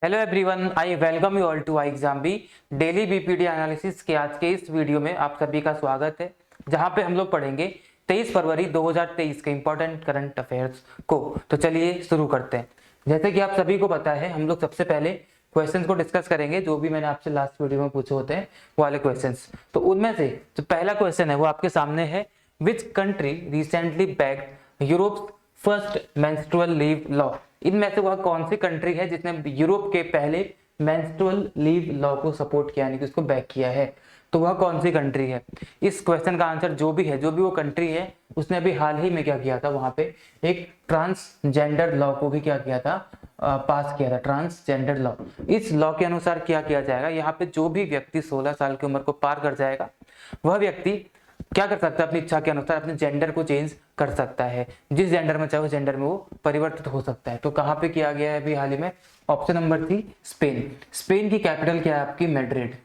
Hello everyone, I welcome you all to I exam B daily BPD analysis के आज के इस video में आप सभी का स्वागत है, जहां पे हम लोग पढ़ेंगे 23 फरवरी 2023 के इंपॉर्टेंट करंट अफेयर्स को। तो चलिए शुरू करते हैं। जैसे कि आप सभी को पता है, हम लोग सबसे पहले क्वेश्चंस को डिस्कस करेंगे, जो भी मैंने आपसे लास्ट वीडियो में पूछे होते हैं वो वाले क्वेश्चंस। तो उनमें से जो पहला क्वेश्चन है वो आपके सामने है, which country recently backed Europe first menstrual leave law. इनमें से वह कौन सी कंट्री है जिसने यूरोप के पहले मेंस्ट्रुअल लीव लॉ को सपोर्ट किया, यानी कि उसको बैक किया है। तो वह कौन सी कंट्री है? इस क्वेश्चन का आंसर जो भी है, जो भी वो कंट्री है, उसने अभी हाल ही में क्या किया था, वहां पे एक ट्रांसजेंडर लॉ को भी क्या किया था, पास किया था, ट्रांसजेंडर लॉ। इस लॉ के अनुसार क्या किया जाएगा, यहाँ पे जो भी व्यक्ति 16 साल की उम्र को पार कर जाएगा, वह व्यक्ति क्या कर सकता है, अपनी इच्छा के अनुसार अपने जेंडर को चेंज कर सकता है। जिस जेंडर में चाहे उस जेंडर में वो परिवर्तित हो सकता है। तो कहाँ पे किया गया है अभी हाल ही में? ऑप्शन नंबर थी स्पेन। स्पेन की कैपिटल क्या है आपकी? मैड्रिड।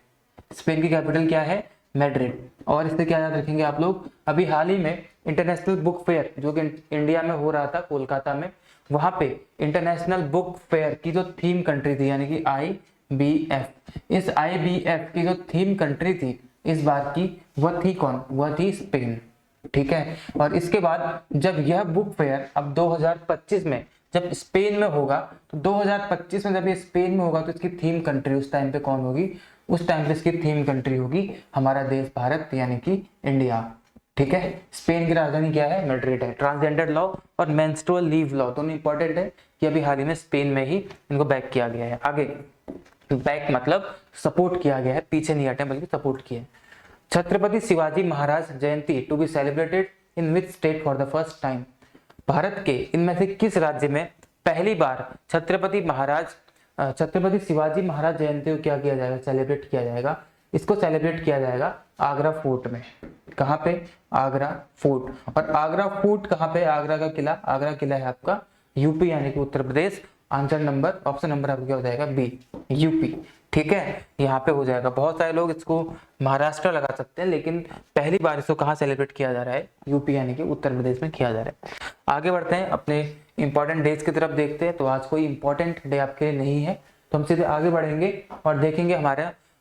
स्पेन की कैपिटल क्या है? मैड्रिड। और इससे क्या याद रखेंगे आप लोग, अभी हाल ही में इंटरनेशनल बुक फेयर जो कि इंडिया में हो रहा था, कोलकाता में, वहां पे इंटरनेशनल बुक फेयर की जो थीम कंट्री थी, यानी कि IBF, इस IBF की जो थीम कंट्री थी इस बार की, वह थी कौन? वह थी स्पेन। ठीक है। और इसके बाद जब यह बुक फेयर अब 2025 में जब स्पेन में होगा, तो 2025 में जब ये स्पेन में होगा, तो इसकी थीम कंट्री उस टाइम पे कौन होगी? उस टाइम पे इसकी थीम कंट्री होगी हमारा देश भारत, यानी कि इंडिया। ठीक है। स्पेन की राजधानी क्या है? मैड्रिड है। ट्रांसजेंडर लॉ और मेंस्ट्रुअल लीव लॉ दोनों इंपॉर्टेंट है कि अभी हाल ही में स्पेन में ही इनको बैक किया गया है। आगे बैक मतलब सपोर्ट किया गया है, पीछे नहीं हटे बल्कि सपोर्ट किया है। Chhatrapati Shivaji Maharaj Jayanti to be celebrated in which state for the first time. Bharat के इनमें से किस राज्य में पहली बार छत्रपति शिवाजी महाराज जयंती को क्या किया जाएगा? सेलिब्रेट किया जाएगा। इसको सेलिब्रेट किया जाएगा आगरा फोर्ट में। कहां पे? आगरा फोर्ट। और आगरा फोर्ट कहां पे? आगरा का किला। आगरा किला है आपका यूपी, यानी कि Uttar Pradesh. Answer number, option number आपका क्या हो जाएगा? B, UP. ठीक है, यहाँ पे हो जाएगा। बहुत सारे लोग इसको महाराष्ट्र लगा सकते हैं, लेकिन पहली बार इसको कहाँ सेलिब्रेट किया जा रहा है? यूपी, यानी कि उत्तर प्रदेश में किया जा रहा है। आगे बढ़ते हैं, अपने इंपॉर्टेंट डेज की तरफ देखते हैं। तो आज कोई इंपॉर्टेंट डे आपके लिए नहीं है, तो हम सीधे आगे बढ़ेंगे और देखेंगे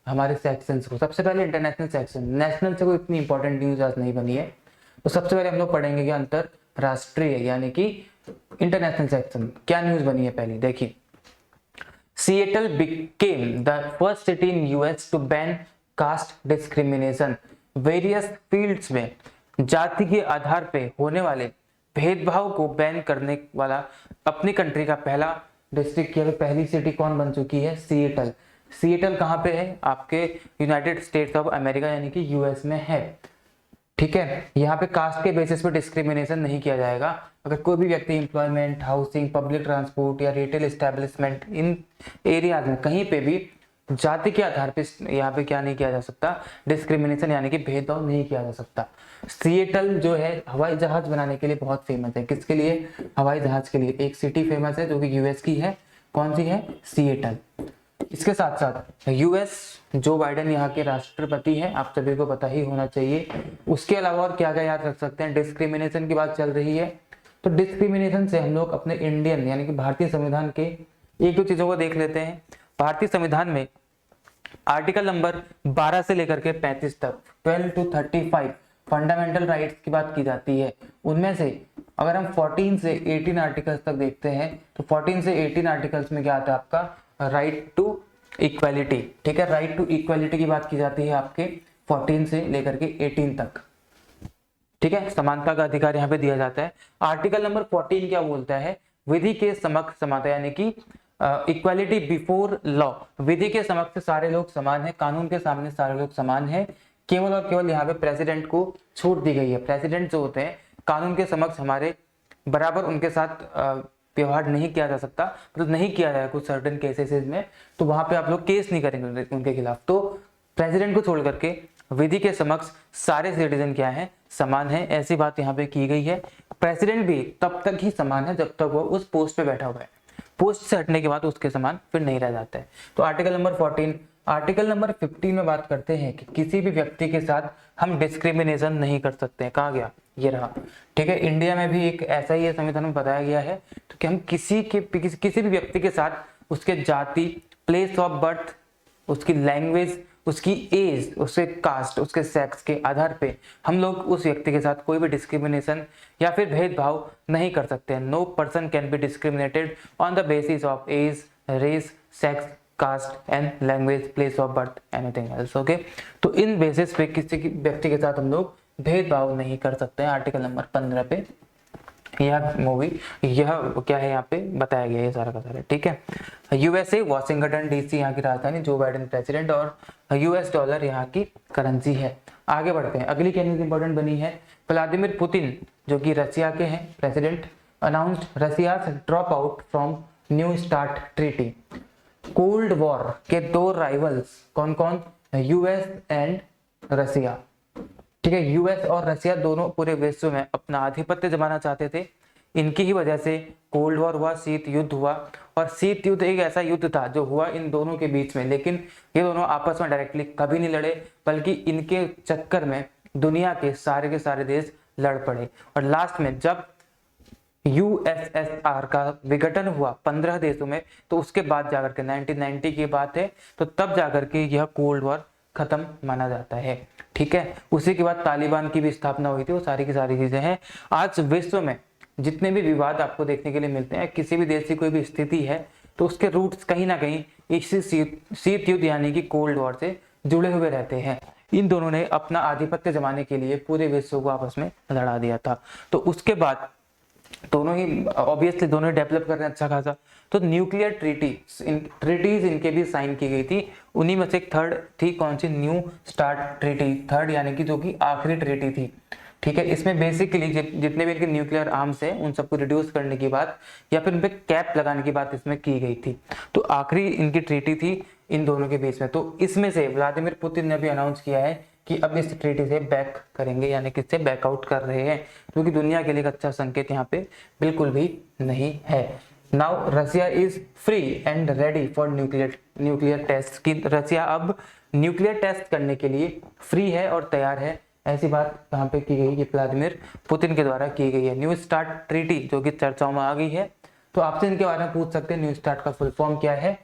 हमारे सेक्शंस को। सबसे पहले इंटरनेशनल सेक्शन। नेशनल से कोई इतनी इंपॉर्टेंट न्यूज आज नहीं बनी है, तो सबसे पहले हम लोग पढ़ेंगे कि अंतरराष्ट्रीय यानी कि इंटरनेशनल सेक्शन क्या न्यूज बनी है। पहले देखिए, Seattle became the first city in US to ban caste discrimination। Various fields में जाति के आधार पे होने वाले भेदभाव को बैन करने वाला अपनी कंट्री का पहला डिस्ट्रिक्ट या पहली सिटी कौन बन चुकी है? सिएटल। सिएटल कहाँ पे है? आपके यूनाइटेड स्टेट्स ऑफ अमेरिका, यानी कि US में है। ठीक है। यहाँ पे कास्ट के बेसिस पे डिस्क्रिमिनेशन नहीं किया जाएगा। अगर कोई भी व्यक्ति एम्प्लॉयमेंट, हाउसिंग, पब्लिक ट्रांसपोर्ट या रिटेल एस्टेब्लिशमेंट, इन एरियाज में कहीं पे भी जाति के आधार पे यहाँ पे क्या नहीं किया जा सकता? डिस्क्रिमिनेशन यानी कि भेदभाव नहीं किया जा सकता। सिएटल जो है हवाई जहाज बनाने के लिए बहुत फेमस है। किसके लिए? हवाई जहाज के लिए। एक सिटी फेमस है जो कि US की है। कौन सी है? सिएटल। इसके साथ साथ US जो बाइडेन यहाँ के राष्ट्रपति हैं, आप सभी को पता ही होना चाहिए। उसके अलावा और क्या क्या याद रख सकते हैं? डिस्क्रिमिनेशन की बात चल रही है, तो डिस्क्रिमिनेशन से हम लोग अपने इंडियन यानी कि भारतीय संविधान के एक दो चीजों को देख लेते हैं। भारतीय संविधान में आर्टिकल नंबर 12 से लेकर के 35 तक, 12 to 35 फंडामेंटल राइट्स की बात की जाती है। उनमें से अगर हम 14 से 18 आर्टिकल्स तक देखते हैं, तो 14 से 18 आर्टिकल्स में क्या आता है आपका? Right to equality. ठीक है, राइट टू इक्वालिटी की बात की जाती है आपके 14 से लेकर के 18 तक। ठीक है, समानता का अधिकार यहाँ पे दिया जाता है। आर्टिकल नंबर 14 क्या बोलता है? विधि के समक्ष समानता, यानी कि इक्वालिटी बिफोर लॉ। विधि के समक्ष सारे लोग समान है, कानून के सामने सारे लोग समान है। केवल और केवल यहाँ पे प्रेसिडेंट को छूट दी गई है। प्रेसिडेंट जो होते हैं कानून के समक्ष हमारे बराबर, उनके साथ व्यवहार नहीं किया जा सकता, मतलब नहीं किया जाएगा कुछ सर्टेन केसेस में, तो वहां पे आप लोग केस नहीं करेंगे उनके खिलाफ। तो प्रेसिडेंट को छोड़ करके विधि के समक्ष सारे सिटीजन क्या है? समान है। ऐसी बात यहाँ पे की गई है। प्रेसिडेंट भी तब तक ही समान है जब तक वो उस पोस्ट पे बैठा हुआ है। पोस्ट से हटने के बाद उसके समान फिर नहीं रह जाता है। तो आर्टिकल नंबर 14। आर्टिकल नंबर 15 में बात करते हैं कि किसी भी व्यक्ति के साथ हम डिस्क्रिमिनेशन नहीं कर सकते हैं। कहाँ गया? ये रहा। ठीक है, इंडिया में भी एक ऐसा ही संविधान में बताया गया है, तो कि हम किसी भी व्यक्ति के साथ उसके जाति, प्लेस ऑफ बर्थ, उसकी लैंग्वेज, उसकी एज, उसके कास्ट, उसके सेक्स के आधार पे हम लोग उस व्यक्ति के साथ कोई भी डिस्क्रिमिनेशन या फिर भेदभाव नहीं कर सकते हैं। No person can be discriminated on the basis of age, race, sex, caste and language, place of birth, anything else. Okay, तो इन बेसिस पे किसी व्यक्ति के साथ हम लोग भेदभाव नहीं कर सकते हैं। आर्टिकल नंबर 15 पे यह मूवी, यह क्या है यहाँ पे बताया गया है सारा का सारा। ठीक है, यूएसए वाशिंगटन डीसी यहाँ की राजधानी, जो बाइडेन प्रेसिडेंट, और यूएस डॉलर यहाँ की करेंसी है। आगे बढ़ते हैं, अगली क्या न्यूज इंपॉर्टेंट बनी है। व्लादिमीर पुतिन जो कि रशिया के हैं president, announced Russia drop out from new start treaty. Cold war के दो राइवल्स कौन कौन, यूएस एंड रशिया। ठीक है, यूएस और रशिया दोनों पूरे विश्व में अपना आधिपत्य जमाना चाहते थे। इनकी ही वजह से कोल्ड वॉर हुआ, शीत युद्ध हुआ। और शीत युद्ध एक ऐसा युद्ध था जो हुआ इन दोनों के बीच में, लेकिन ये दोनों आपस में डायरेक्टली कभी नहीं लड़े, बल्कि इनके चक्कर में दुनिया के सारे देश लड़ पड़े। और लास्ट में जब यूएसएसआर का विघटन हुआ 15 देशों में, तो उसके बाद जाकर के 1990 की बात है, तो तब जाकर के यह कोल्ड वॉर खत्म माना जाता है। ठीक है, उसी के बाद तालिबान की भी स्थापना हुई थी। वो सारी की सारी चीजें हैं। आज विश्व में जितने भी विवाद आपको देखने के लिए मिलते हैं, किसी भी देश की कोई भी स्थिति है, तो उसके रूट्स कहीं ना कहीं इसी शीत युद्ध यानी कि कोल्ड वॉर से जुड़े हुए रहते हैं। इन दोनों ने अपना आधिपत्य जमाने के लिए पूरे विश्व को आपस में लड़ा दिया था। तो उसके बाद दोनों ही ऑब्वियसली दोनों डेवलप कर रहे हैं अच्छा खासा। तो न्यूक्लियर ट्रीटीज इनके भी साइन की गई थी। उन्हीं में से एक थर्ड थी, कौन सी, न्यू स्टार्ट ट्रीटी, थर्ड यानी कि जो कि आखिरी ट्रीटी थी। ठीक है, इसमें बेसिकली जितने भी इनके न्यूक्लियर आर्म्स हैं उन सबको रिड्यूस करने की बात या फिर उन पे कैप लगाने की बात इसमें की गई थी। तो आखिरी इनकी ट्रीटी थी इन दोनों के बीच में। तो इसमें से व्लादिमीर पुतिन ने भी अनाउंस किया है कि अब इस ट्रीटी से बैक करेंगे, यानी कि इससे बैकआउट कर रहे हैं, क्योंकि दुनिया के लिए एक अच्छा संकेत यहाँ पे बिल्कुल भी नहीं है। Now Russia is free and ready for nuclear test, की रशिया अब न्यूक्लियर टेस्ट करने के लिए फ्री है और तैयार है। ऐसी बात यहाँ पे की गई कि व्लादिमीर पुतिन के द्वारा की गई है। न्यू स्टार्ट ट्रीटी जो कि चर्चाओं में आ गई है, तो आपसे इनके बारे में पूछ सकते हैं न्यू स्टार्ट का फुल फॉर्म क्या है।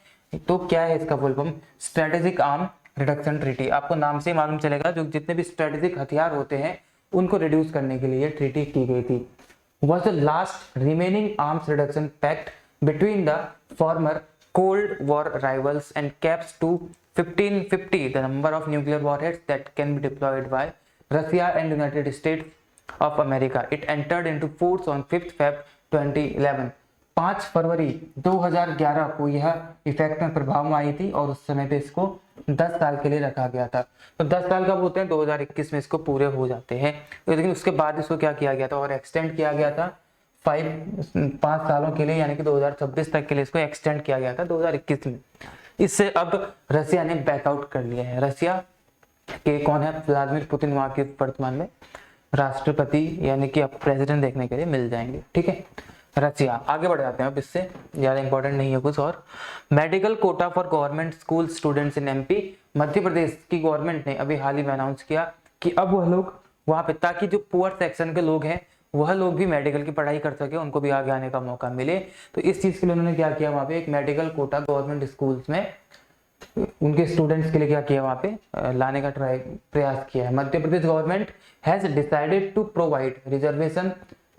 तो क्या है इसका full form, strategic arm reduction treaty. आपको नाम से मालूम चलेगा जो जितने भी स्ट्रेटेजिक हथियार होते हैं उनको रिड्यूस करने के लिए ट्रीटी की गई थी। was the last remaining arms reduction pact between the former Cold War rivals and caps to 1550 the number of nuclear warheads that can be deployed by Russia and United States of America. It entered into force on 5th Feb 2011. 5 फरवरी 2011 को यह effect में प्रभाव में आई थी और उस समय पे इसको 10 साल के लिए रखा गया था। तो 10 साल कब होते हैं, 2021 में इसको पूरे हो जाते हैं। लेकिन उसके बाद इसको क्या किया गया था और एक्सटेंड किया गया था 5 सालों के लिए, यानी कि 2026 तक के लिए इसको एक्सटेंड किया गया था 2021 में। इससे अब रशिया ने बैकआउट कर लिया है। रशिया के कौन है, व्लादिमीर पुतिन वहां के वर्तमान में राष्ट्रपति यानी कि अब प्रेसिडेंट देखने के लिए मिल जाएंगे। ठीक है, रशिया। आगे बढ़ जाते हैं, अब इससे ज्यादा इंपॉर्टेंट नहीं है कुछ और। Medical quota for government school students in MP. Madhya Pradesh की गवर्नमेंट ने अभी हाल ही में अनाउंस किया कि अब वह लोग वहां पे, ताकि जो पुअर सेक्शन के लोग हैं वह लोग भी मेडिकल की पढ़ाई कर सके, उनको भी आगे आने का मौका मिले। तो इस चीज के लिए उन्होंने क्या किया, वहां पे एक मेडिकल कोटा गवर्नमेंट स्कूल्स में उनके स्टूडेंट्स के लिए क्या किया, वहां पे लाने का प्रयास किया है। Madhya Pradesh government has decided to provide reservation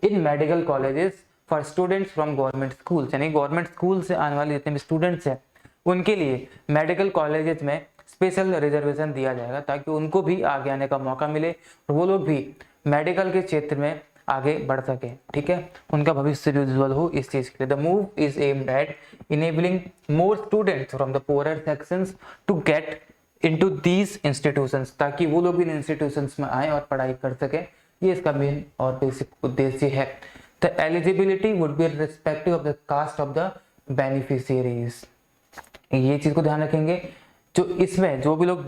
in medical colleges for students from government schools, यानी गवर्नमेंट स्कूल से आने वाले जितने भी स्टूडेंट्स हैं उनके लिए मेडिकल कॉलेजेस में स्पेशल रिजर्वेशन दिया जाएगा, ताकि उनको भी आगे आने का मौका मिले और वो लोग भी मेडिकल के क्षेत्र में आगे बढ़ सके। ठीक है, उनका भविष्य भी उज्जवल हो इस चीज के लिए। The move is aimed at enabling more students from the poorer sections to get into these institutions, ताकि वो लोग इन इंस्टीट्यूशंस में आए और पढ़ाई कर सके। ये इसका मेन और बेसिक उद्देश्य है। The eligibility would be irrespective of the caste of the beneficiaries. ये चीज को ध्यान रखेंगे, जो इसमें जो भी लोग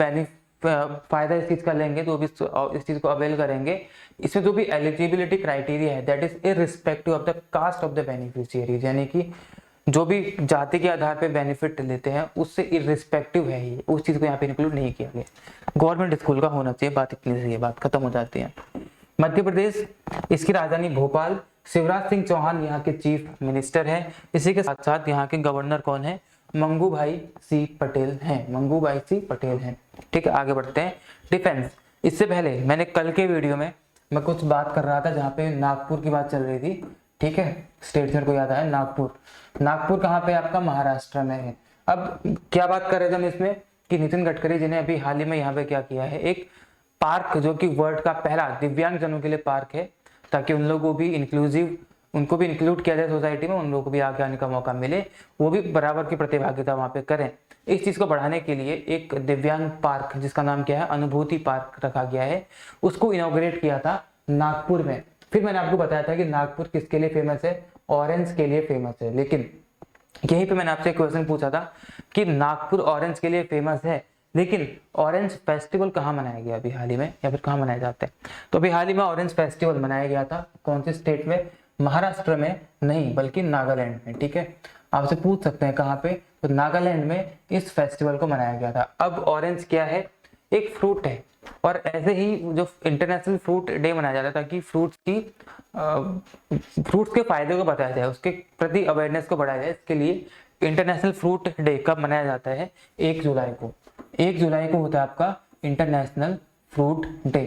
फायदा इस चीज का लेंगे, जो भी इस चीज को अवेल करेंगे, इसमें जो भी एलिजिबिलिटी क्राइटेरिया है that is irrespective of the caste of the beneficiaries, यानी कि जो भी जाति के आधार पे बेनिफिट लेते हैं उससे इररिस्पेक्टिव है ये, उस चीज को यहाँ पे इंक्लूड नहीं किया गया। गवर्नमेंट स्कूल का होना चाहिए, बात इतनी सी है, बात खत्म हो जाती है। मध्य प्रदेश, इसकी राजधानी भोपाल। शिवराज सिंह चौहान यहाँ के चीफ मिनिस्टर हैं। इसी के साथ साथ यहाँ के गवर्नर कौन है, मंगू भाई सी पटेल हैं, मंगू भाई सी पटेल हैं। ठीक है, आगे बढ़ते हैं। डिफेंस, इससे पहले मैंने कल के वीडियो में मैं कुछ बात कर रहा था जहाँ पे नागपुर की बात चल रही थी। ठीक है, स्टेट मेरे को याद आया, नागपुर। नागपुर कहाँ पे आपका? महाराष्ट्र में है। अब क्या बात कर रहे थे हम इसमें कि नितिन गडकरी जी ने अभी हाल ही में यहाँ पे क्या किया है, एक पार्क जो कि वर्ल्ड का पहला दिव्यांग जनों के लिए पार्क है, ताकि उन लोगों को भी इंक्लूसिव, उनको भी इंक्लूड किया जाए सोसाइटी में, उन लोगों को भी आगे आने का मौका मिले, वो भी बराबर की प्रतिभागिता वहाँ पे करें। इस चीज को बढ़ाने के लिए एक दिव्यांग पार्क जिसका नाम क्या है, अनुभूति पार्क रखा गया है, उसको इनॉग्रेट किया था नागपुर में। फिर मैंने आपको बताया था कि नागपुर किसके लिए फेमस है? ऑरेंज के लिए फेमस है। लेकिन यहीं पे मैंने आपसे एक क्वेश्चन पूछा था कि नागपुर ऑरेंज के लिए फेमस है, लेकिन ऑरेंज फेस्टिवल कहाँ मनाया गया अभी हाल ही में, या फिर कहाँ मनाए जाते हैं? तो अभी हाल ही में ऑरेंज फेस्टिवल मनाया गया था, कौन से स्टेट में? महाराष्ट्र में नहीं, बल्कि नागालैंड में। ठीक है, आपसे पूछ सकते हैं कहाँ पे, तो नागालैंड में इस फेस्टिवल को मनाया गया था। अब ऑरेंज क्या है? एक फ्रूट है, और ऐसे ही जो इंटरनेशनल फ्रूट डे मनाया जाता है ताकि फ्रूट्स के फायदे को बताया जाए, उसके प्रति अवेयरनेस को बढ़ाया जाए, इसके लिए इंटरनेशनल फ्रूट डे कब मनाया जाता है? 1 जुलाई को। 1 जुलाई को होता है आपका इंटरनेशनल फ्रूट डे।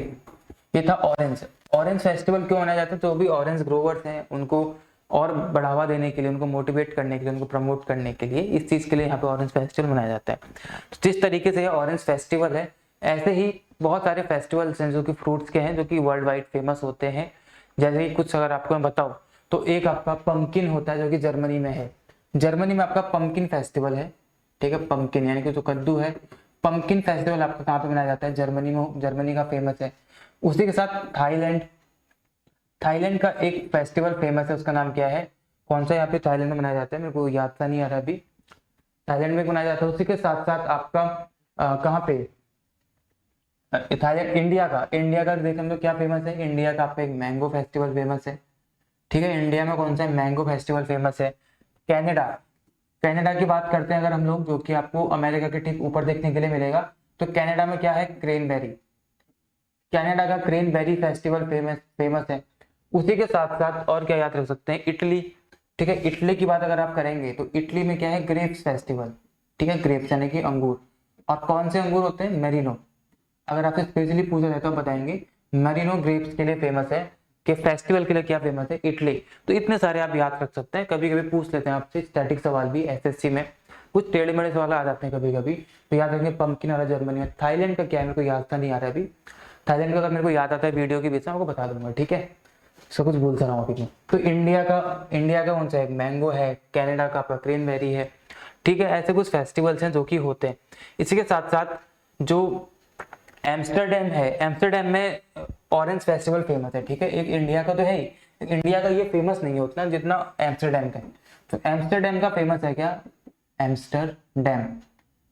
ये था ऑरेंज। ऑरेंज फेस्टिवल क्यों मनाया जाता है? जो भी ऑरेंज ग्रोवर्स हैं उनको और बढ़ावा देने के लिए, उनको मोटिवेट करने के लिए, उनको प्रमोट करने के लिए, इस चीज के लिए यहाँ पे ऑरेंज फेस्टिवल मनाया जाता है। जिस तरीके से ऑरेंज फेस्टिवल है, ऐसे ही बहुत सारे फेस्टिवल्स हैं जो कि फ्रूट्स के हैं, जो कि वर्ल्ड वाइड फेमस होते हैं। जैसे कि कुछ अगर आपको मैं बताऊं तो एक आपका पंपकिन होता है जो कि जर्मनी में है। जर्मनी में आपका पंपकिन फेस्टिवल है। ठीक है, पंपकिन यानी कि जो कद्दू है, पंपकिन फेस्टिवल आपका कहाँ पे मनाया जाता है? जर्मनी में, जर्मनी का फेमस है। उसी के साथ थाईलैंड, थाईलैंड का एक फेस्टिवल फेमस है, उसका नाम क्या है? कौन सा यहाँ पे थाईलैंड में मनाया जाता है, मेरे को याद सा नहीं आ रहा अभी। थाईलैंड में मनाया जाता है। उसी के साथ साथ आपका कहाँ पे? थाईलैंड, इंडिया का देखें तो क्या फेमस है? इंडिया का आपका एक मैंगो फेस्टिवल फेमस है। ठीक है, इंडिया में कौन सा मैंगो फेस्टिवल फेमस है? कनाडा, कनाडा की बात करते हैं अगर हम लोग, जो कि आपको अमेरिका के ठीक ऊपर देखने के लिए मिलेगा, तो कनाडा में क्या है? क्रेनबेरी। कनाडा का क्रेनबेरी फेस्टिवल फेमस है। उसी के साथ साथ और क्या याद रख सकते हैं? इटली। ठीक है, इटली की बात अगर आप करेंगे तो इटली में क्या है? Grapes festival. ठीक है, ग्रेप्स यानी कि अंगूर। और कौन से अंगूर होते हैं? मेरिनो। अगर आपसे स्पेशली पूछा जाए तो बताएंगे मेरिनो ग्रेप्स के लिए फेमस है। कि फेस्टिवल के लिए क्या फेमस है? इटली। तो इतने सारे आप याद रख सकते हैं। कभी कभी पूछ लेते हैं आपसे स्टैटिक सवाल भी एसएससी में, कुछ टेढ़े मेढ़े सवाल आ जाते हैं कभी कभी, तो याद रखेंगे पंपकिन वाला जर्मनी में। थाईलैंड का क्या है, मेरे को याद नहीं आ रहा अभी। थाईलैंड का अगर मेरे को याद आता है वीडियो के बीच में आपको बता दूंगा। ठीक है, सब कुछ भूल रहा हूँ अभी। तो इंडिया का कौन सा है? मैंगो है। कनाडा का आपका क्रेनबेरी है। ठीक है, ऐसे कुछ फेस्टिवल्स हैं जो कि होते हैं। इसी के साथ साथ जो एम्स्टरडेम है, एम्स्टरडेम में ऑरेंज फेस्टिवल फेमस है। ठीक है, एक इंडिया का तो है ही, इंडिया का ये फेमस नहीं है उतना जितना एम्स्टरडेम का है। तो एम्स्टरडेम का फेमस है क्या? एम्स्टरडेम,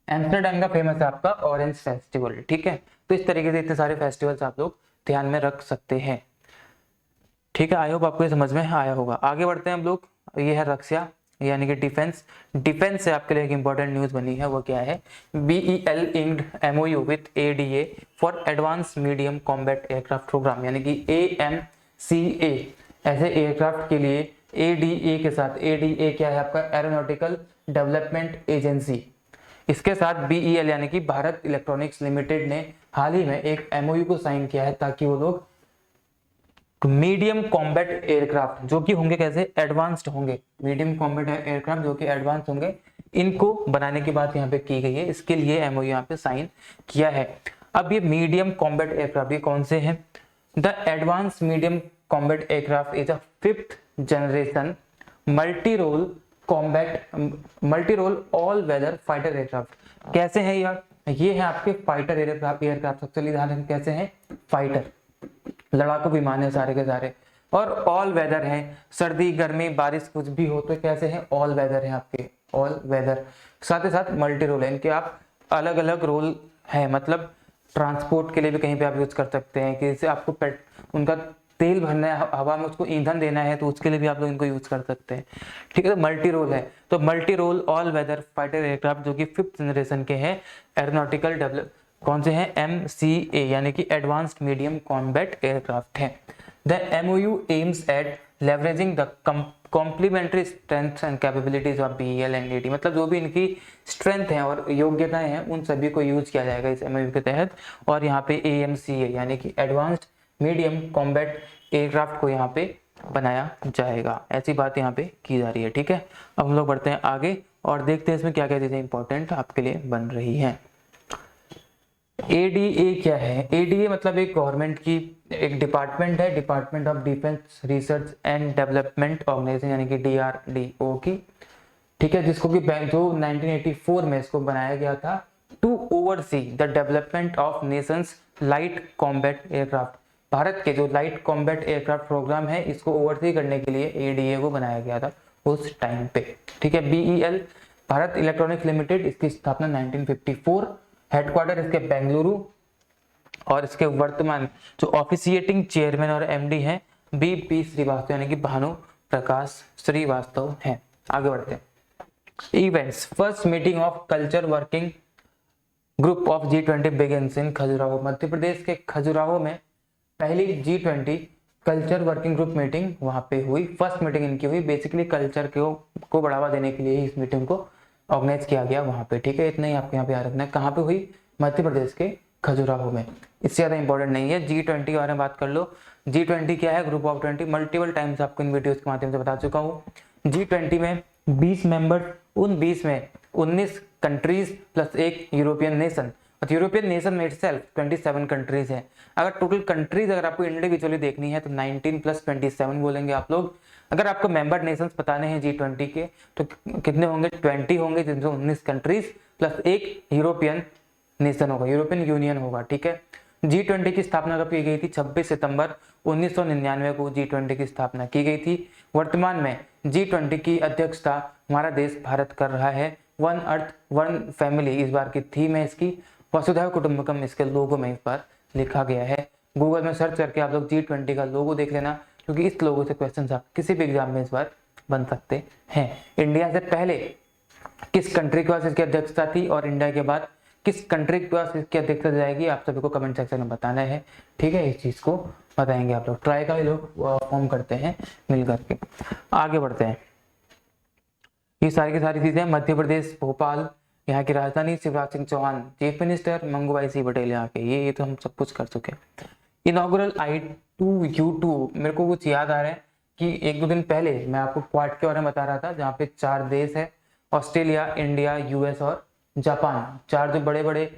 एम्स्टरडेम का फेमस है आपका ऑरेंज फेस्टिवल। ठीक है, तो इस तरीके से इतने सारे फेस्टिवल्स आप लोग ध्यान में रख सकते हैं। ठीक है, आई होप आपको ये समझ में आया होगा। आगे बढ़ते हैं हम लोग। ये है रक्षा यानी कि डिफेंस। डिफेंस से आपके लिए एक इंपॉर्टेंट न्यूज बनी है, वो क्या है? BEL inked MOU with ADA for advance medium combat aircraft programme, यानी कि AMCA। ऐसे एयरक्राफ्ट के लिए ADA के साथ, ADA क्या है आपका? Aeronautical development agency. इसके साथ BEL यानी कि भारत इलेक्ट्रॉनिक्स लिमिटेड ने हाल ही में एक MOU को साइन किया है, ताकि वो लोग मीडियम कॉम्बैट एयरक्राफ्ट जो कि होंगे कैसे? एडवांस्ड होंगे। मीडियम कॉम्बैट एयरक्राफ्ट जो कि एडवांस होंगे, इनको बनाने की बात यहाँ पे की गई है। इसके लिए MOU यहाँ पे साइन किया है। अब ये मीडियम कॉम्बैट एयरक्राफ्ट ये कौन से हैं? The advance medium combat aircraft is a 5th generation multi role all weather fighter aircraft. कैसे है यार? ये है आपके फाइटर एयरक्राफ्ट। चलिए ध्यान रखें कैसे हैं? फाइटर, लड़ाकू विमान है सारे के सारे, और ऑल वेदर है। सर्दी गर्मी बारिश कुछ भी हो तो कैसे हैं? ऑल वेदर है आपके, ऑल वेदर। साथ ही साथ मल्टी रोल है, इनके आप अलग अलग रोल है, मतलब ट्रांसपोर्ट के लिए भी कहीं पे आप यूज कर सकते हैं, कि जैसे आपको उनका तेल भरना है, हवा में उसको ईंधन देना है, तो उसके लिए भी आप लोग इनको यूज कर सकते हैं। ठीक है, तो मल्टी रोल है। तो multi role all weather fighter aircraft जो कि 5th जनरेशन के हैं, एरोनॉटिकल डेवलप कौन से हैं? MCA यानी कि एडवांस्ड मीडियम कॉम्बैट एयरक्राफ्ट है। The MOU aims at leveraging the complementary strength and capabilities of BEL and AD, मतलब जो भी इनकी स्ट्रेंथ है और योग्यताएं हैं उन सभी को यूज किया जाएगा इस MOU के तहत। और यहाँ पे AMCA यानी कि एडवांस्ड मीडियम कॉम्बैट एयरक्राफ्ट को यहाँ पे बनाया जाएगा, ऐसी बात यहाँ पे की जा रही है। ठीक है, अब हम लोग बढ़ते हैं आगे और देखते हैं इसमें क्या क्या चीजें इंपॉर्टेंट आपके लिए बन रही हैं। ADA क्या है? ADA मतलब एक गवर्नमेंट की एक डिपार्टमेंट है, department of defence research and development organisation यानी कि DRDO की। ठीक है, जिसको कि जो 1984 में इसको बनाया गया था to oversee the development of nations light combat aircraft. Bharat के जो लाइट कॉम्बैट एयरक्राफ्ट प्रोग्राम है इसको ओवरसी करने के लिए ADA को बनाया गया था उस टाइम पे। ठीक है, BEL भारत इलेक्ट्रॉनिक्स लिमिटेड, इसकी स्थापना 1954, हेडक्वार्टर इसके बेंगलुरु और इसके वर्तमान जो ऑफिशिएटिंग चेयरमैन और MD हैं BP श्रीवास्तव यानी कि भानु प्रकाश श्रीवास्तव हैं। आगे बढ़ते हैं। Events, first meeting of culture working group of G20 begins in Khajuraho. Madhya Pradesh के खजुराहो में पहली G20 culture working group meeting वहां पे हुई। फर्स्ट मीटिंग इनकी हुई, बेसिकली कल्चर को बढ़ावा देने के लिए ही इस मीटिंग को ऑर्गेनाइज किया गया वहां पे। ठीक है, इतना ही आपको यहाँ पे याद रखना है। कहाँ पे हुई? मध्य प्रदेश के खजुराहो में, इससे ज्यादा इंपॉर्टेंट नहीं है। G20 के बारे में बात कर लो। G20 क्या है? ग्रुप ऑफ 20, मल्टीपल टाइम्स आपको इन वीडियोस के माध्यम से बता चुका हूँ। G20 में 20 मेंबर, उन 20 में 19 कंट्रीज प्लस एक यूरोपियन नेशन, और यूरोपियन नेशन में इटसेल्फ 27 कंट्रीज है। अगर टोटल कंट्रीज अगर आपको इंडिविजुअली देखनी है तो 19 प्लस 27 बोलेंगे आप लोग। अगर आपको मेंबर नेशंस बताने हैं G20 के तो कितने होंगे? 20 होंगे, जिनसे 19 कंट्रीज प्लस एक यूरोपियन नेशन होगा, यूरोपियन यूनियन होगा। ठीक है, G20 की स्थापना कब की गई थी? 26 सितंबर 1999 को G20 की स्थापना की गई थी। वर्तमान में G20 की अध्यक्षता हमारा देश भारत कर रहा है। वन अर्थ वन फैमिली इस बार की थीम है इसकी। वसुधैव कुटुंबकम इसके लोगो में इस बार लिखा गया है। गूगल में सर्च करके आप लोग G20 का लोगो देख लेना, क्योंकि इस लोगो से क्वेश्चन आप किसी भी एग्जाम में इस बार बन सकते हैं। इंडिया से पहले किस कंट्री के पास इसकी अध्यक्षता थी और इंडिया के बाद किस कंट्री के पास इसकी अध्यक्षता जाएगी, आप सभी को कमेंट सेक्शन में बताना है। ठीक है, इस चीज को बताएंगे आप लोग, ट्राई का ही लोग फॉर्म करते हैं मिल करके। आगे बढ़ते हैं। ये सारी की सारी चीजें मध्य प्रदेश भोपाल, यहाँ की राजधानी शिवराज सिंह चौहान, चीफ मिनिस्टर मंगूभाई सिंह पटेल यहाँ के, ये तो हम सब कुछ कर चुके हैं। इनॉग्रल I2U2, मेरे को कुछ याद आ रहा है कि एक दो दिन पहले मैं आपको क्वाड के बारे में बता रहा था, जहाँ पे 4 देश है, ऑस्ट्रेलिया, इंडिया, US और जापान। 4 जो बड़े बड़े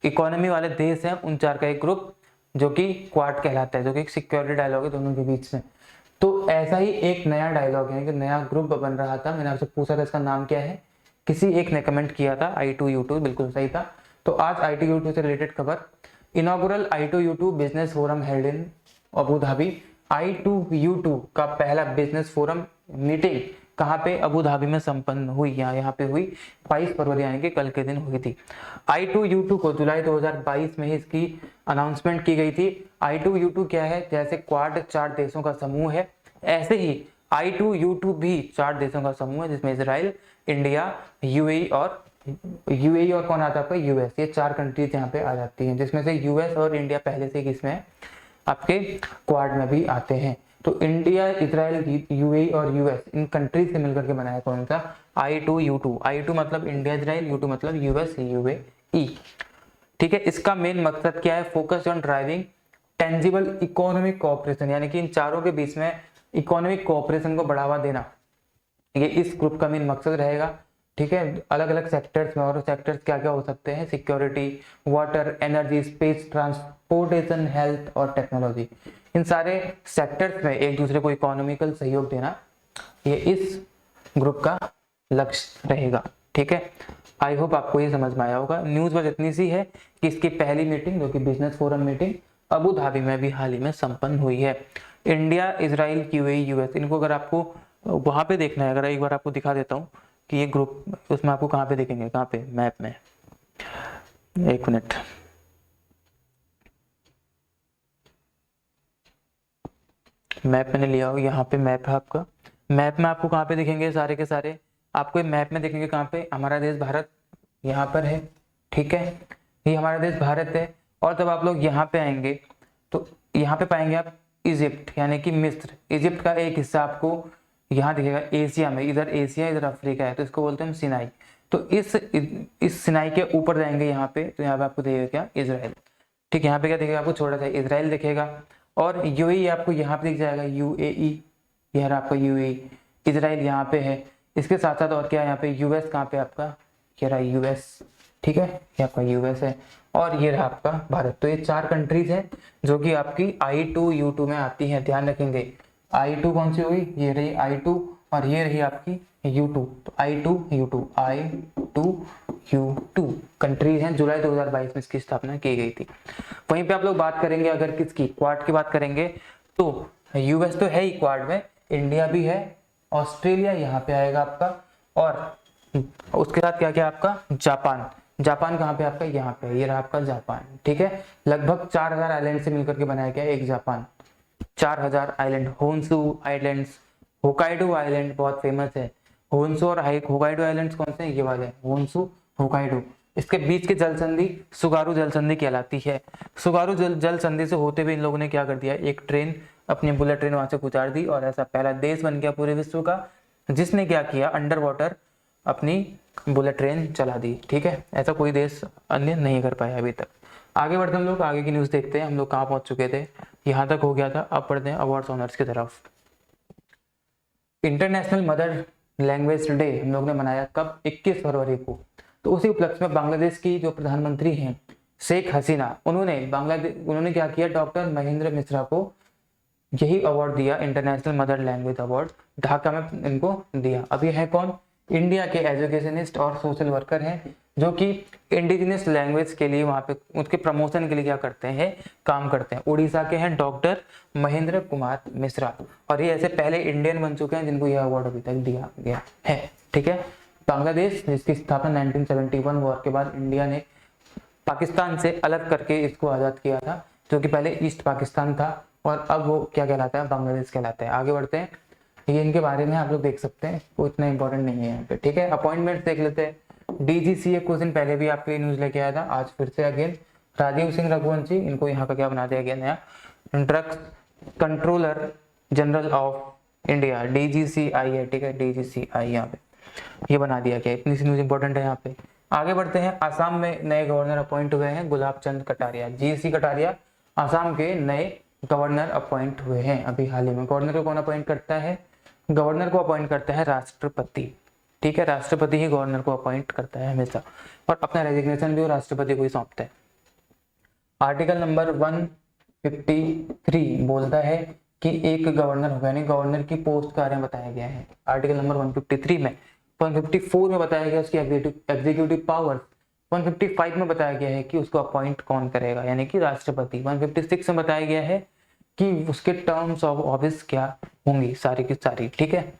इकोनॉमी वाले देश हैं, उन 4 का एक ग्रुप जो कि क्वाड कहलाता है, जो कि एक सिक्योरिटी डायलॉग है दोनों के बीच में। तो ऐसा ही एक नया डायलॉग है कि नया ग्रुप बन रहा था। मैंने आपसे पूछा था इसका नाम क्या है, किसी एक ने कमेंट किया था I2U2, बिल्कुल सही था। तो आज I2U2 से रिलेटेड खबर, inaugural I2U2 business forum held in Abu Dhabi. I2U2 का पहला बिजनेस फोरम मीटिंग कहाँ पे? अबू धाबी में संपन्न हुई। यहाँ पे हुई 22 फरवरी यानी कि कल के दिन हुई थी। I2U2 को जुलाई 2022 में ही इसकी अनाउंसमेंट की गई थी। I2U2 क्या है? जैसे क्वाड 4 देशों का समूह है, ऐसे ही I2U2 भी 4 देशों का समूह है, जिसमें इजराइल, इंडिया, UAE और कौन आता है आपका? US। ये 4 कंट्रीज यहाँ पे आ जाती हैं, जिसमें से US और इंडिया पहले से किसमें है? आपके क्वाड में भी आते हैं। तो इंडिया, इजराइल, UAE और US इन कंट्रीज से मिलकर के बनाया कौन सा? I2U2। I2 मतलब इंडिया इजराइल, U2 मतलब US UAE। ठीक है, इसका मेन मकसद क्या है? Focus on driving tangible economic cooperation, यानी कि इन चारों के बीच में इकोनॉमिक कोऑपरेशन को बढ़ावा देना, ये इस ग्रुप का मेन मकसद रहेगा। ठीक है, अलग अलग सेक्टर्स में, और सेक्टर्स क्या क्या हो सकते हैं? Security, water, energy, space, transportation, health और टेक्नोलॉजी। इन सारे सेक्टर्स में एक दूसरे को इकोनॉमिकल सहयोग देना, ये इस ग्रुप का लक्ष्य रहेगा। ठीक है, आई होप आपको ये समझ में आया होगा। न्यूज बस इतनी सी है कि इसकी पहली मीटिंग जो कि business forum meeting Abu Dhabi में भी हाल ही में संपन्न हुई है। इंडिया, इजराइल, UAE, US, इनको अगर आपको वहां पे देखना है, अगर एक बार आपको दिखा देता हूँ कि ये ग्रुप, उसमें आपको कहाँ पे देखेंगे? कहाँ पे? मैप में। एक मिनट, मैप मैंने लिया हो, यहाँ पे मैप है आपका। मैप में आपको कहाँ पे दिखेंगे? सारे के सारे आपको मैप में देखेंगे। कहाँ पे? हमारा देश भारत यहाँ पर है। ठीक है, ये हमारा देश भारत है। और जब आप लोग यहाँ पे आएंगे तो यहाँ पे पाएंगे आप इजिप्ट यानी कि मिस्र। इजिप्ट का एक हिस्सा आपको यहाँ दिखेगा एशिया में, इधर एशिया इधर अफ्रीका है, तो इसको बोलते हैं हम सिनाई। तो इस सिनाई के ऊपर जाएंगे यहाँ पे, तो यहाँ पे आपको दिखेगा क्या, इजराइल। ठीक है, यहाँ पे क्या दिखेगा आपको, छोटा सा इजराइल दिखेगा। और यूएई आपको यहाँ पे दिख जाएगा, यूएई, यह आपका यूएई, इजराइल यहाँ पे है। इसके साथ साथ और क्या है यहाँ पे, यूएस कहाँ पे आपका, ये रहा यूएस। ठीक है, ये आपका यूएस है, और ये रहा आपका भारत। तो ये 4 कंट्रीज हैं जो कि आपकी I2U2 में आती हैं, ध्यान रखेंगे। I2 कौन सी हुई, ये रही I2, और ये रही आपकी U2, तो I2U2 कंट्रीज हैं। जुलाई 2022 में इसकी स्थापना की गई थी। वहीं पे आप लोग बात करेंगे अगर किसकी, क्वाड की बात करेंगे, तो यूएस तो है ही क्वाड में, इंडिया भी है, ऑस्ट्रेलिया यहाँ पे आएगा आपका, और उसके साथ क्या क्या आपका, जापान। जापान कहाँ पे आपका, यहाँ पे, ये रहा आपका जापान। ठीक है, लगभग 4000 आइलैंड से मिलकर के बनाया गया एक Japan. 4000 island, Honshu islands, Hokkaido island बहुत फेमस है। होन्शु और होकाइडो आइलैंड्स कौन से हैं, ये वाले, होन्शु होकाइडो। इसके बीच की जल संधि सुगारू जल संधि कहलाती है। सुगारू जल संधि से होते हुए इन लोगों ने क्या कर दिया, एक ट्रेन, अपनी बुलेट ट्रेन वहां से गुजार दी, और ऐसा पहला देश बन गया पूरे विश्व का जिसने क्या किया, अंडर वाटर अपनी बुलेट ट्रेन चला दी। ठीक है, ऐसा कोई देश अन्य नहीं कर पाया अभी तक। आगे बढ़ते हम लोग, आगे की न्यूज देखते हैं। हम लोग कहाँ पहुंच चुके थे, यहाँ तक हो गया था। अब बढ़ते हैं अवार्ड्स ऑनर्स की तरफ। इंटरनेशनल मदर लैंग्वेज डे हम लोग ने मनाया कब, 21 फरवरी को। तो उसी उपलक्ष्य में बांग्लादेश की जो प्रधानमंत्री हैं शेख हसीना, उन्होंने क्या किया, डॉक्टर महेंद्र मिश्रा को यही अवार्ड दिया, international mother language award, Dhaka में इनको दिया। अब ये है कौन, इंडिया के एजुकेशनिस्ट और सोशल वर्कर हैं जो कि इंडिजिनस लैंग्वेज के लिए वहाँ पे उसके प्रमोशन के लिए क्या करते हैं, काम करते हैं। उड़ीसा के हैं डॉक्टर महेंद्र कुमार मिश्रा, और ये ऐसे पहले इंडियन बन चुके हैं जिनको यह अवार्ड अभी तक दिया गया है। ठीक है, बांग्लादेश जिसकी स्थापना 1971 वॉर के बाद इंडिया ने पाकिस्तान से अलग करके इसको आज़ाद किया था, जो कि पहले ईस्ट पाकिस्तान था, और अब वो क्या कहलाता है, बांग्लादेश कहलाता है। आगे बढ़ते हैं, ये इनके बारे में आप लोग देख सकते हैं, वो इतना इंपॉर्टेंट नहीं है यहाँ पे। ठीक है, अपॉइंटमेंट देख लेते हैं। DGCA कुछ दिन पहले भी आपके न्यूज लेके आया था, आज फिर से अगेन राजीव सिंह रघुवंशी, इनको यहाँ का क्या बना दिया गया नया, drugs controller general of India, DGCI है। ठीक है, DGCI यहाँ पे ये बना दिया गया, इतनी सी न्यूज इंपॉर्टेंट है यहाँ पे। आगे बढ़ते हैं, आसाम में नए गवर्नर अपॉइंट हुए हैं, गुलाब चंद कटारिया, GC कटारिया आसाम के नए गवर्नर अपॉइंट हुए हैं अभी हाल ही में। गवर्नर को कौन अपॉइंट करता है, गवर्नर को अपॉइंट करता है राष्ट्रपति। ठीक है, राष्ट्रपति ही गवर्नर को अपॉइंट करता है हमेशा, और अपना रेजिग्नेशन भी वो राष्ट्रपति को ही सौंपता है। आर्टिकल नंबर 153 बोलता है कि एक गवर्नर होगा, यानी गवर्नर की पोस्ट के बारे में बताया गया है आर्टिकल नंबर 153 में। 154 में बताया गया उसकी एग्जीक्यूटिव पावर्स, 155 में बताया गया है कि उसको अपॉइंट कौन करेगा, यानी कि राष्ट्रपति। 156 में बताया गया है कि उसके टर्म्स ऑफ ऑफिस क्या होंगी, सारी की सारी। ठीक है,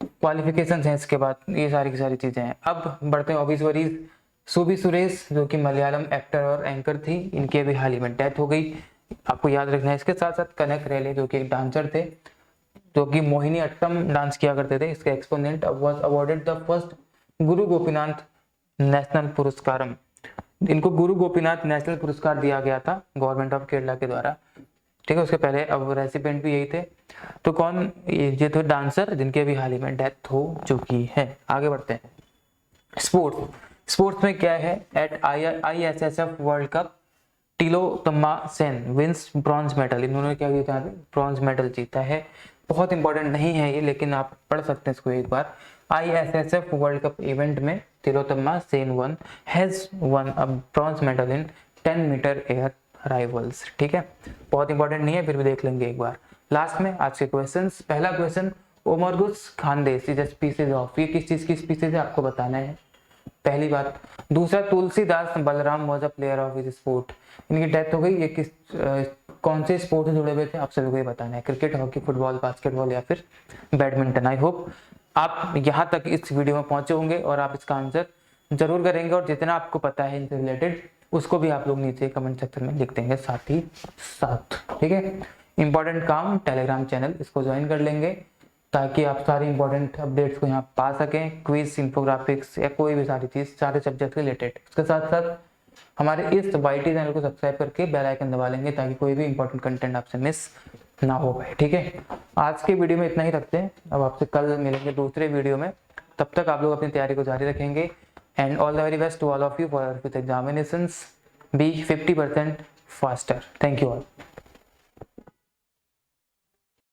क्वालिफिकेशंस हैं इसके बाद, ये सारी की सारी चीजें हैं। अब बढ़ते हैं ऑब्वियसली, सुबी सुरेश जो कि मलयालम एक्टर और एंकर थी, इनकी अभी हाल ही में डेथ हो गई, आपको याद रखना है। इसके साथ साथ कनक रेले जो कि एक डांसर थे, जो कि मोहिनी अट्टम डांस किया करते थे, इसके exponent was awarded the first Guru Gopinath national पुरस्कारम। इनको गुरु गोपीनाथ नेशनल पुरस्कार दिया गया था गवर्नमेंट ऑफ केरला के द्वारा। ठीक है, उसके पहले अब रेसिपेंट भी यही थे। तो कौन, ये थे डांसर जिनके अभी हाल ही में डेथ हो चुकी है। आगे बढ़ते हैं, स्पोर्ट्स में क्या है, at ISSF world cup Tilottama Sen wins bronze medal. इन्होंने क्या जीता है, ब्रॉन्ज मेडल जीता है। बहुत इंपॉर्टेंट नहीं है ये, लेकिन आप पढ़ सकते हैं इसको एक बार। ISSF वर्ल्ड कप इवेंट में Tilottama Sen has won a bronze medal in 10 metre air rifles. ठीक है, बहुत इंपॉर्टेंट नहीं है, फिर भी देख लेंगे एक बार। लास्ट में आज के क्वेश्चंस, पहला क्वेश्चन, ओमरगुस Khandesh is a species of, ये किस चीज की स्पीसीज है आपको बताना है, पहली बात। दूसरा, Tulsidas Balram was a player of his sport, इनकी डेथ हो गई, ये किस कौन से स्पोर्ट से जुड़े हुए थे आप सभी को ये बताना है, क्रिकेट, हॉकी, फुटबॉल, बास्केटबॉल या फिर बैडमिंटन। आई होप आप यहाँ तक इस वीडियो में पहुंचे होंगे और आप इसका आंसर जरूर करेंगे, और जितना आपको पता है इनसे रिलेटेड उसको भी आप लोग नीचे कमेंट सेक्शन में लिख देंगे साथ ही साथ। ठीक है, इंपॉर्टेंट काम, टेलीग्राम चैनल इसको ज्वाइन कर लेंगे ताकि आप सारी इंपॉर्टेंट अपडेट्स को यहाँ पा सकें, क्विज, इंफोग्राफिक्स या कोई भी सारी चीज सारे सब्जेक्ट रिलेटेड। इसके साथ साथ हमारे इस YT चैनल को सब्सक्राइब करके बेल आइकन दबा लेंगे ताकि कोई भी इंपॉर्टेंट कंटेंट आपसे मिस ना हो पाए। ठीक है, आज के वीडियो में इतना ही रखते हैं, अब आपसे कल मिलेंगे दूसरे वीडियो में। तब तक आप लोग अपनी तैयारी को जारी रखेंगे and all the very best to all of you for your examinations. Be 50% faster. Thank you all.